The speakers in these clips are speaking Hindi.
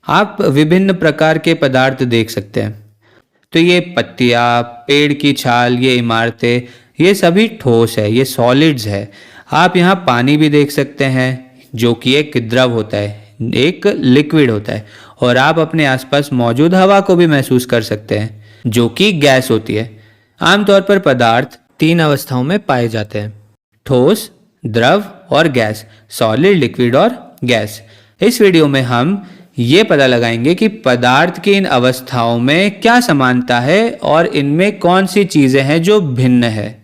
आप विभिन्न प्रकार के पदार्थ देख सकते हैं। तो ये पत्तियाँ, पेड़ की छाल, ये इमारतें, ये सभी ठोस है, ये सॉलिड्स है। आप यहाँ पानी भी देख सकते हैं जो कि एक द्रव होता है, एक लिक्विड होता है। और आप अपने आसपास मौजूद हवा को भी महसूस कर सकते हैं जो कि गैस होती है। आमतौर पर पदार्थ 3 अवस्थाओं में पाए जाते हैं: ठोस, द्रव और गैस, सॉलिड, लिक्विड और गैस। इस वीडियो में हम ये पता लगाएंगे कि पदार्थ की इन अवस्थाओं में क्या समानता है और इनमें कौन सी चीजें हैं जो भिन्न है।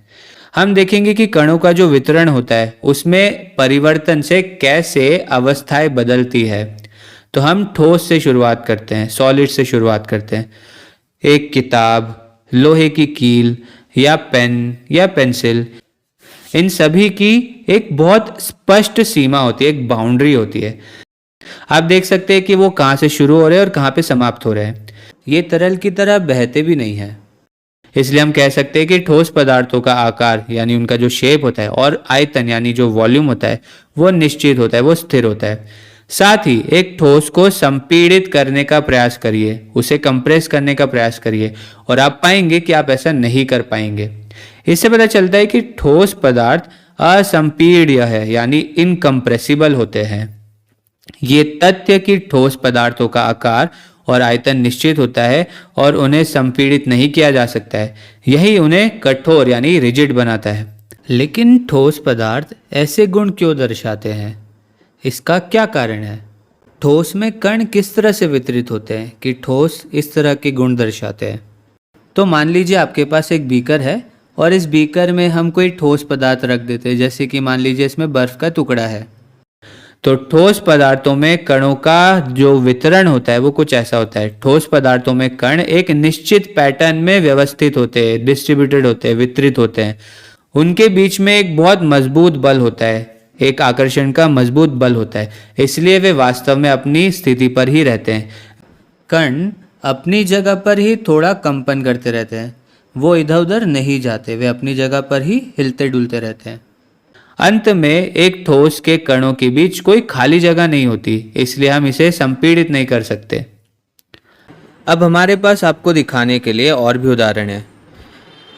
हम देखेंगे कि कणों का जो वितरण होता है उसमें परिवर्तन से कैसे अवस्थाएं बदलती है। तो हम ठोस से शुरुआत करते हैं, सॉलिड से शुरुआत करते हैं। एक किताब, लोहे की कील या पेन या पेंसिल, इन सभी की एक बहुत स्पष्ट सीमा होती है, एक बाउंड्री होती है। आप देख सकते हैं कि वो कहाँ से शुरू हो रहे हैं और कहाँ पे समाप्त हो रहे हैं। ये तरल की तरह बहते भी नहीं है, इसलिए हम कह सकते हैं कि ठोस पदार्थों का आकार यानी उनका जो शेप होता है और आयतन यानी जो वॉल्यूम होता है वो निश्चित होता है, वो स्थिर होता है। साथ ही एक ठोस को संपीड़ित करने का प्रयास करिए, उसे कंप्रेस करने का प्रयास करिए और आप पाएंगे कि आप ऐसा नहीं कर पाएंगे। इससे पता चलता है कि ठोस पदार्थ असंपीड्य है यानी इनकम्प्रेसिबल होते हैं। ये तथ्य कि ठोस पदार्थों का आकार और आयतन निश्चित होता है और उन्हें संपीड़ित नहीं किया जा सकता है, यही उन्हें कठोर यानी रिजिड बनाता है। लेकिन ठोस पदार्थ ऐसे गुण क्यों दर्शाते हैं? इसका क्या कारण है? ठोस में कण किस तरह से वितरित होते हैं कि ठोस इस तरह के गुण दर्शाते हैं? तो मान लीजिए आपके पास एक बीकर है और इस बीकर में हम कोई ठोस पदार्थ रख देते हैं, जैसे कि मान लीजिए इसमें बर्फ का टुकड़ा है। तो ठोस पदार्थों में कणों का जो वितरण होता है वो कुछ ऐसा होता है। ठोस पदार्थों में कण एक निश्चित पैटर्न में व्यवस्थित होते हैं, डिस्ट्रीब्यूटेड होते हैं, वितरित होते हैं। उनके बीच में एक बहुत मजबूत बल होता है, एक आकर्षण का मजबूत बल होता है, इसलिए वे वास्तव में अपनी स्थिति पर ही रहते हैं। कण अपनी जगह पर ही थोड़ा कंपन करते रहते हैं, वो इधर उधर नहीं जाते, वे अपनी जगह पर ही हिलते डुलते रहते हैं। अंत में एक ठोस के कणों के बीच कोई खाली जगह नहीं होती, इसलिए हम इसे संपीड़ित नहीं कर सकते। अब हमारे पास आपको दिखाने के लिए और भी उदाहरण है।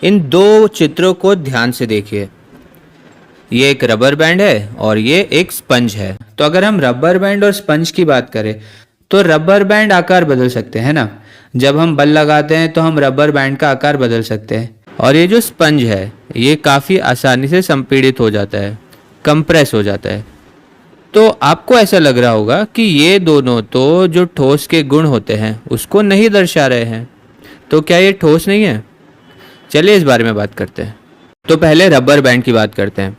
इन 2 चित्रों को ध्यान से देखिए। ये एक रबर बैंड है और ये एक स्पंज है। तो अगर हम रबर बैंड और स्पंज की बात करें तो रबर बैंड आकार बदल सकते हैं ना। जब हम बल लगाते हैं तो हम रबर बैंड का आकार बदल सकते हैं। और ये जो स्पंज है ये काफ़ी आसानी से संपीड़ित हो जाता है, कंप्रेस हो जाता है। तो आपको ऐसा लग रहा होगा कि ये दोनों तो जो ठोस के गुण होते हैं उसको नहीं दर्शा रहे हैं। तो क्या ये ठोस नहीं है? चलिए इस बारे में बात करते हैं। तो पहले रबर बैंड की बात करते हैं।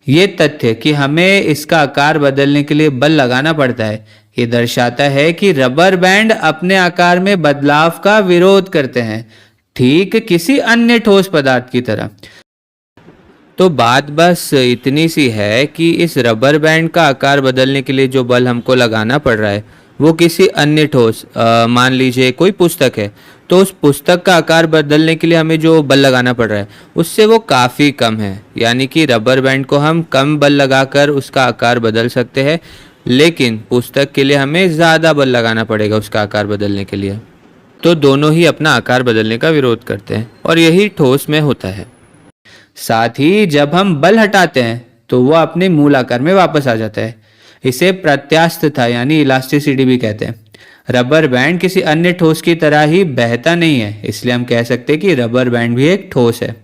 ये तथ्य कि हमें इसका आकार बदलने के लिए बल लगाना पड़ता है, ये दर्शाता है कि रबर बैंड अपने आकार में बदलाव का विरोध करते हैं, ठीक किसी अन्य ठोस पदार्थ की तरह। तो बात बस इतनी सी है कि इस रबर बैंड का आकार बदलने के लिए जो बल हमको लगाना पड़ रहा है वो किसी अन्य ठोस, मान लीजिए कोई पुस्तक है, तो उस पुस्तक का आकार बदलने के लिए हमें जो बल लगाना पड़ रहा है उससे वो काफ़ी कम है। यानी कि रबर बैंड को हम कम बल लगाकर उसका आकार बदल सकते हैं, लेकिन पुस्तक के लिए हमें ज़्यादा बल लगाना पड़ेगा उसका आकार बदलने के लिए। तो दोनों ही अपना आकार बदलने का विरोध करते हैं और यही ठोस में होता है। साथ ही जब हम बल हटाते हैं तो वो अपने मूल आकार में वापस आ जाता है। इसे प्रत्यास्थता यानी इलास्टिसिटी भी कहते हैं। रबर बैंड किसी अन्य ठोस की तरह ही बहता नहीं है, इसलिए हम कह सकते हैं कि रबर बैंड भी एक ठोस है।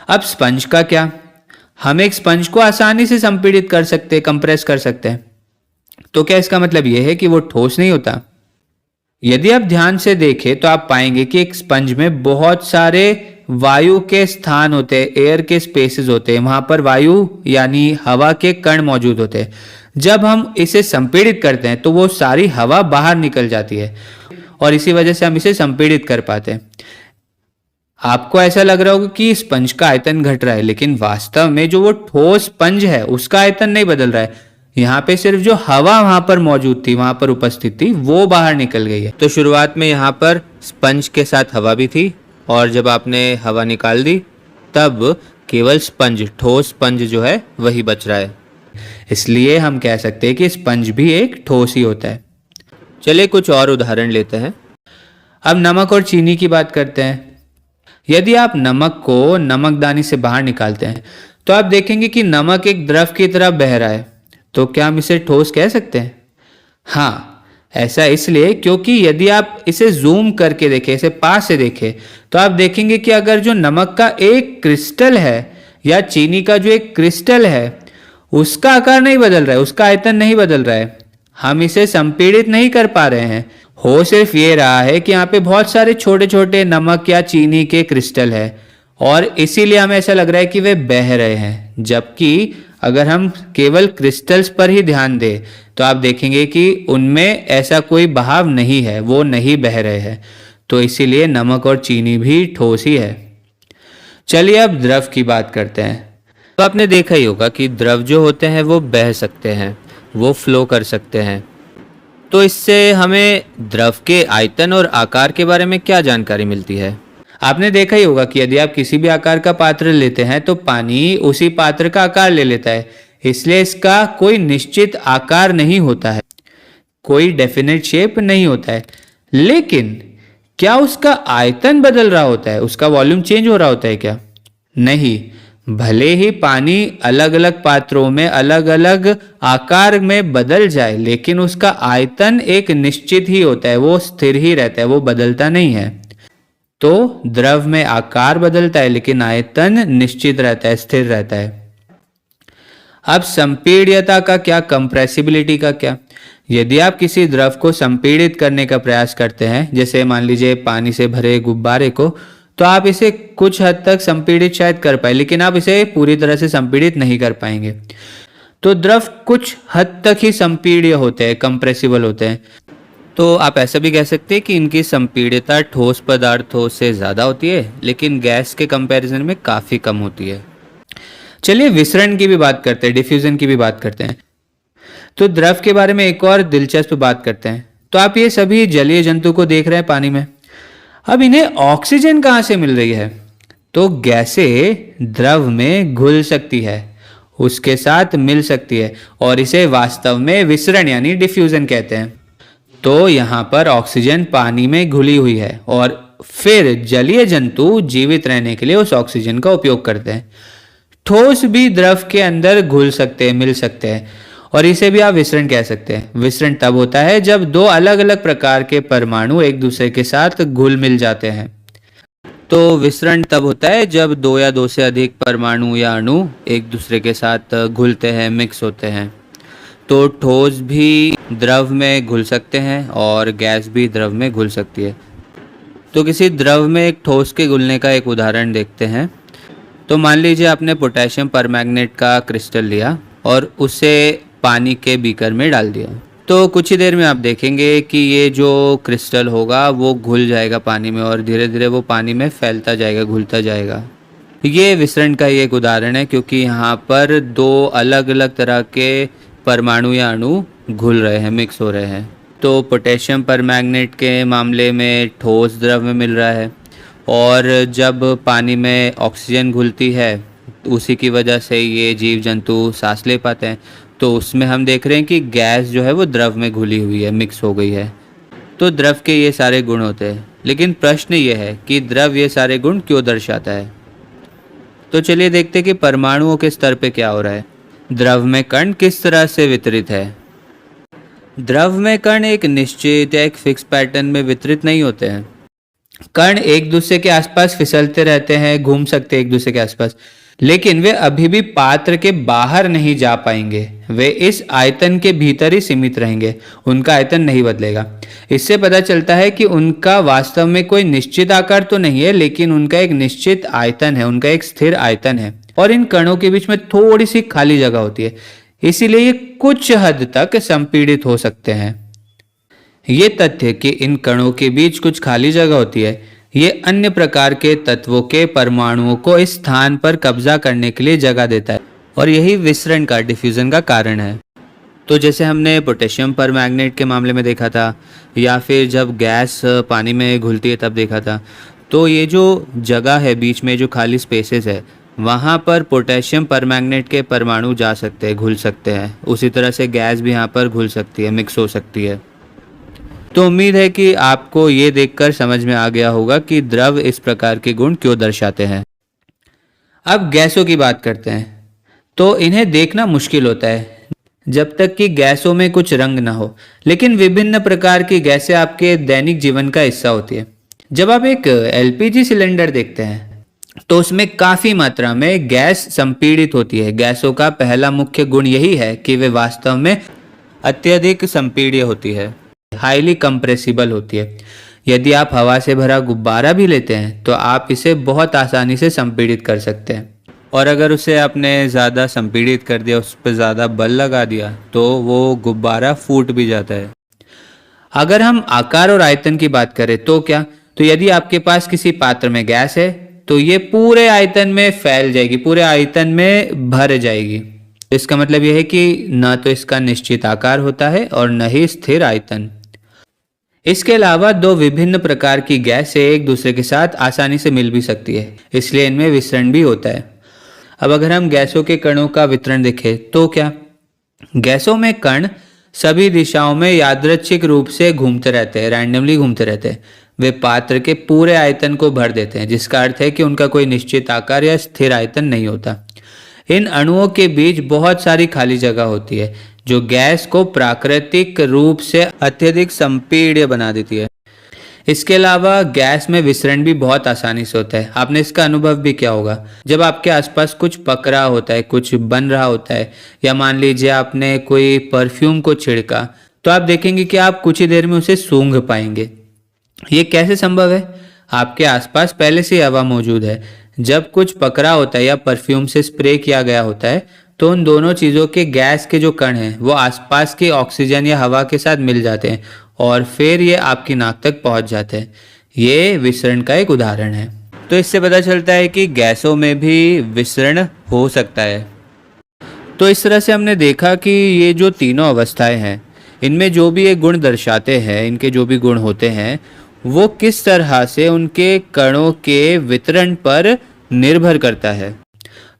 अब स्पंज का क्या? हम एक स्पंज को आसानी से संपीड़ित कर सकते हैं, कंप्रेस कर सकते हैं। तो क्या इसका मतलब यह है कि वो ठोस नहीं होता? यदि आप ध्यान से देखें तो आप पाएंगे कि एक स्पंज में बहुत सारे वायु के स्थान होते हैं, एयर के स्पेसेस होते हैं, वहां पर वायु यानी हवा के कण मौजूद होते हैं। जब हम इसे संपीड़ित करते हैं तो वो सारी हवा बाहर निकल जाती है और इसी वजह से हम इसे संपीड़ित कर पाते हैं। आपको ऐसा लग रहा होगा कि स्पंज का आयतन घट रहा है, लेकिन वास्तव में जो वो ठोस स्पंज है उसका आयतन नहीं बदल रहा है। यहाँ पे सिर्फ जो हवा वहां पर मौजूद थी, वहां पर उपस्थित थी, वो बाहर निकल गई है। तो शुरुआत में यहाँ पर स्पंज के साथ हवा भी थी और जब आपने हवा निकाल दी तब केवल स्पंज, ठोस स्पंज जो है वही बच रहा है। इसलिए हम कह सकते हैं कि स्पंज भी एक ठोस ही होता है। चलिए कुछ और उदाहरण लेते हैं। अब नमक और चीनी की बात करते हैं। यदि आप नमक को नमकदानी से बाहर निकालते हैं तो आप देखेंगे कि नमक एक द्रव की तरह बह रहा है। तो क्या हम इसे ठोस कह सकते हैं? हाँ, ऐसा इसलिए क्योंकि यदि आप इसे जूम करके देखें, इसे पास से देखें, तो आप देखेंगे कि अगर जो नमक का एक क्रिस्टल है या चीनी का जो एक क्रिस्टल है उसका आकार नहीं बदल रहा है, उसका आयतन नहीं बदल रहा है, हम इसे संपीड़ित नहीं कर पा रहे हैं। हो सिर्फ ये रहा है कि यहाँ पे बहुत सारे छोटे छोटे नमक या चीनी के क्रिस्टल है और इसीलिए हमें ऐसा लग रहा है कि वे बह रहे हैं। जबकि अगर हम केवल क्रिस्टल्स पर ही ध्यान दें तो आप देखेंगे कि उनमें ऐसा कोई बहाव नहीं है, वो नहीं बह रहे हैं। तो इसीलिए नमक और चीनी भी ठोस ही है। चलिए अब द्रव की बात करते हैं। तो आपने देखा ही होगा कि द्रव जो होते हैं वो बह सकते हैं, वो फ्लो कर सकते हैं। तो इससे हमें द्रव के आयतन और आकार के बारे में क्या जानकारी मिलती है? आपने देखा ही होगा कि यदि आप किसी भी आकार का पात्र लेते हैं तो पानी उसी पात्र का आकार ले लेता है, इसलिए इसका कोई निश्चित आकार नहीं होता है, कोई डेफिनेट शेप नहीं होता है। लेकिन क्या उसका आयतन बदल रहा होता है, उसका वॉल्यूम चेंज हो रहा होता है क्या? नहीं। भले ही पानी अलग अलग पात्रों में अलग अलग आकार में बदल जाए लेकिन उसका आयतन एक निश्चित ही होता है, वो स्थिर ही रहता है, वो बदलता नहीं है। तो द्रव में आकार बदलता है लेकिन आयतन निश्चित रहता है, स्थिर रहता है। अब संपीड्यता का क्या, कंप्रेसिबिलिटी का क्या? यदि आप किसी द्रव को संपीड़ित करने का प्रयास करते हैं, जैसे मान लीजिए पानी से भरे गुब्बारे को, तो आप इसे कुछ हद तक संपीड़ित शायद कर पाए लेकिन आप इसे पूरी तरह से संपीड़ित नहीं कर पाएंगे। तो द्रव कुछ हद तक ही संपीड्य होते हैं, कंप्रेसिबल होते हैं। तो आप ऐसा भी कह सकते हैं कि इनकी संपीड्यता ठोस पदार्थों से ज़्यादा होती है लेकिन गैस के कंपैरिजन में काफ़ी कम होती है। चलिए विसरण की भी बात करते हैं, डिफ्यूजन की भी बात करते हैं। तो द्रव के बारे में एक और दिलचस्प बात करते हैं। तो आप ये सभी जलीय जंतु को देख रहे हैं पानी में। अब इन्हें ऑक्सीजन कहाँ से मिल रही है? तो गैसें द्रव में घुल सकती है, उसके साथ मिल सकती है और इसे वास्तव में विसरण यानी डिफ्यूजन कहते हैं। तो यहाँ पर ऑक्सीजन पानी में घुली हुई है और फिर जलीय जंतु जीवित रहने के लिए उस ऑक्सीजन का उपयोग करते हैं। ठोस भी द्रव के अंदर घुल सकते हैं, मिल सकते हैं और इसे भी आप विसरण कह सकते हैं। विसरण तब होता है जब दो अलग अलग प्रकार के परमाणु एक दूसरे के साथ घुल मिल जाते हैं। तो विसरण तब होता है जब दो या दो से अधिक परमाणु या अणु एक दूसरे के साथ घुलते हैं, मिक्स होते हैं। तो ठोस भी द्रव में घुल सकते हैं और गैस भी द्रव में घुल सकती है। तो किसी द्रव में एक ठोस के घुलने का एक उदाहरण देखते हैं। तो मान लीजिए आपने पोटेशियम परमैंगनेट का क्रिस्टल लिया और उसे पानी के बीकर में डाल दिया। तो कुछ ही देर में आप देखेंगे कि ये जो क्रिस्टल होगा वो घुल जाएगा पानी में और धीरे धीरे वो पानी में फैलता जाएगा, घुलता जाएगा। ये विसरण का ही एक उदाहरण है क्योंकि यहाँ पर दो अलग अलग तरह के परमाणु या अणु घुल रहे हैं, मिक्स हो रहे हैं। तो पोटेशियम परमैंगनेट के मामले में ठोस द्रव में मिल रहा है और जब पानी में ऑक्सीजन घुलती है उसी की वजह से ये जीव जंतु सांस ले पाते हैं। तो उसमें हम देख रहे हैं कि गैस जो है वो द्रव में घुली हुई है, मिक्स हो गई है। तो द्रव के ये सारे गुण होते हैं लेकिन प्रश्न ये है कि द्रव ये सारे गुण क्यों दर्शाता है। तो चलिए देखते हैं कि परमाणुओं के स्तर पे क्या हो रहा है। द्रव में कण किस तरह से वितरित है। द्रव में कण एक निश्चित या एक फिक्स पैटर्न में वितरित नहीं होते हैं। कण एक दूसरे के आसपास फिसलते रहते हैं, घूम सकते हैं एक दूसरे के आसपास, लेकिन वे अभी भी पात्र के बाहर नहीं जा पाएंगे। वे इस आयतन के भीतर ही सीमित रहेंगे, उनका आयतन नहीं बदलेगा। इससे पता चलता है कि उनका वास्तव में कोई निश्चित आकार तो नहीं है लेकिन उनका एक निश्चित आयतन है, उनका एक स्थिर आयतन है और इन कणों के बीच में थोड़ी सी खाली जगह होती है, इसीलिए ये कुछ हद तक संपीड़ित हो सकते हैं। ये तथ्य कि इन कणों के बीच कुछ खाली जगह होती है, ये अन्य प्रकार के तत्वों के परमाणुओं को इस स्थान पर कब्जा करने के लिए जगह देता है और यही विसरण का, डिफ्यूजन का कारण है। तो जैसे हमने पोटेशियम परमैंगनेट के मामले में देखा था या फिर जब गैस पानी में घुलती है तब देखा था, तो ये जो जगह है बीच में जो खाली स्पेसेस है वहाँ पर पोटेशियम परमैंगनेट के परमाणु जा सकते हैं, घुल सकते हैं। उसी तरह से गैस भी यहाँ पर घुल सकती है, मिक्स हो सकती है। तो उम्मीद है कि आपको ये देखकर समझ में आ गया होगा कि द्रव इस प्रकार के गुण क्यों दर्शाते हैं। अब गैसों की बात करते हैं। तो इन्हें देखना मुश्किल होता है जब तक कि गैसों में कुछ रंग ना हो, लेकिन विभिन्न प्रकार की गैसें आपके दैनिक जीवन का हिस्सा होती है। जब आप एक एलपीजी सिलेंडर देखते हैं तो उसमें काफी मात्रा में गैस संपीड़ित होती है। गैसों का पहला मुख्य गुण यही है कि वे वास्तव में अत्यधिक संपीड्य होती है, हाईली कंप्रेसिबल होती है। यदि आप हवा से भरा गुब्बारा भी लेते हैं तो आप इसे बहुत आसानी से संपीड़ित कर सकते हैं, और अगर उसे आपने ज़्यादा संपीड़ित कर दिया, उस पर ज़्यादा बल लगा दिया, तो वो गुब्बारा फूट भी जाता है। अगर हम आकार और आयतन की बात करें तो क्या, तो यदि आपके पास किसी पात्र में गैस है तो ये पूरे आयतन में फैल जाएगी, पूरे आयतन में भर जाएगी। इसका मतलब यह है कि न तो इसका निश्चित आकार होता है और न ही स्थिर आयतन। इसके अलावा दो विभिन्न प्रकार की गैस एक दूसरे के साथ आसानी से मिल भी सकती है, इसलिए इनमें विसरण भी होता है। अब अगर हम गैसों के कणों का वितरण देखें तो क्या, गैसों में कण सभी दिशाओं में यादृच्छिक रूप से घूमते रहते हैं, रैंडमली घूमते रहते हैं। वे पात्र के पूरे आयतन को भर देते हैं, जिसका अर्थ है कि उनका कोई निश्चित आकार या स्थिर आयतन नहीं होता। इन अणुओं के बीच बहुत सारी खाली जगह होती है जो गैस को प्राकृतिक रूप से अत्यधिक संपीड्य बना देती है। इसके अलावा गैस में विसरण भी बहुत आसानी से होता है। आपने इसका अनुभव भी किया होगा जब आपके आसपास कुछ पक रहा होता है, कुछ बन रहा होता है, या मान लीजिए आपने कोई परफ्यूम को छिड़का, तो आप देखेंगे कि आप कुछ ही देर में उसे सूंघ पाएंगे। ये कैसे संभव है? आपके आसपास पहले से हवा मौजूद है। जब कुछ पकड़ा होता है या परफ्यूम से स्प्रे किया गया होता है तो उन दोनों चीज़ों के गैस के जो कण हैं वो आसपास के ऑक्सीजन या हवा के साथ मिल जाते हैं और फिर ये आपकी नाक तक पहुंच जाते हैं। ये विसरण का एक उदाहरण है। तो इससे पता चलता है कि गैसों में भी विसरण हो सकता है। तो इस तरह से हमने देखा कि ये जो तीनों अवस्थाएं हैं, इनमें जो भी ये गुण दर्शाते हैं, इनके जो भी गुण होते हैं, वो किस तरह से उनके कणों के वितरण पर निर्भर करता है।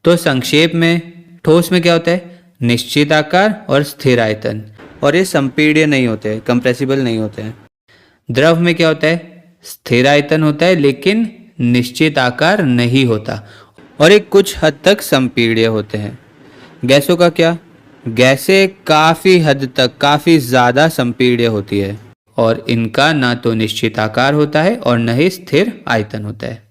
तो संक्षेप में, ठोस में क्या होता है? निश्चित आकार और स्थिर आयतन, और ये संपीड्य नहीं होते, कंप्रेसिबल नहीं होते हैं। द्रव में क्या होता है? स्थिर आयतन होता है लेकिन निश्चित आकार नहीं होता, और एक कुछ हद तक संपीड्य होते हैं। गैसों का क्या? गैसें काफ़ी हद तक, काफ़ी ज़्यादा संपीड्य होती है, और इनका ना तो निश्चित आकार होता है और न ही स्थिर आयतन होता है।